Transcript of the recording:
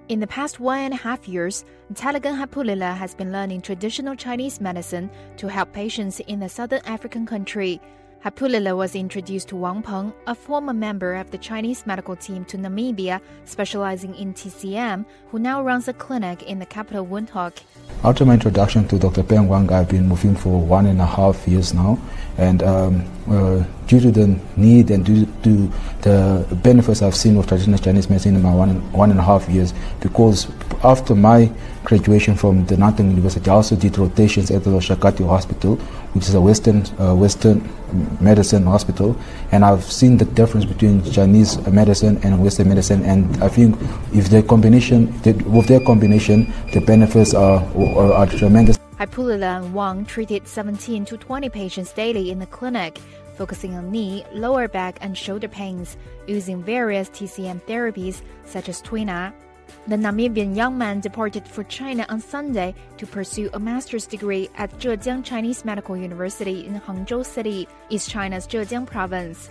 In the past 1.5 years, Talagan Hapulila has been learning traditional Chinese medicine to help patients in the southern African country. Hapulila was introduced to Wang Peng, a former member of the Chinese medical team to Namibia, specializing in TCM, who now runs a clinic in the capital Windhoek. After my introduction to Dr. Peng Wang, I've been moving for 1.5 years now, and due to the need and due to the benefits I've seen of traditional Chinese medicine in my 1.5 years, because after my graduation from the Nantong University, I also did rotations at the Shakati Hospital, which is a Western medicine hospital, and I've seen the difference between Chinese medicine and Western medicine, and I think if the combination, with their combination, the benefits are tremendous. Hapulila and Wang treated 17 to 20 patients daily in the clinic, focusing on knee, lower back and shoulder pains, using various TCM therapies such as Twina. The Namibian young man departed for China on Sunday to pursue a master's degree at Zhejiang Chinese Medical University in Hangzhou City, East China's Zhejiang province.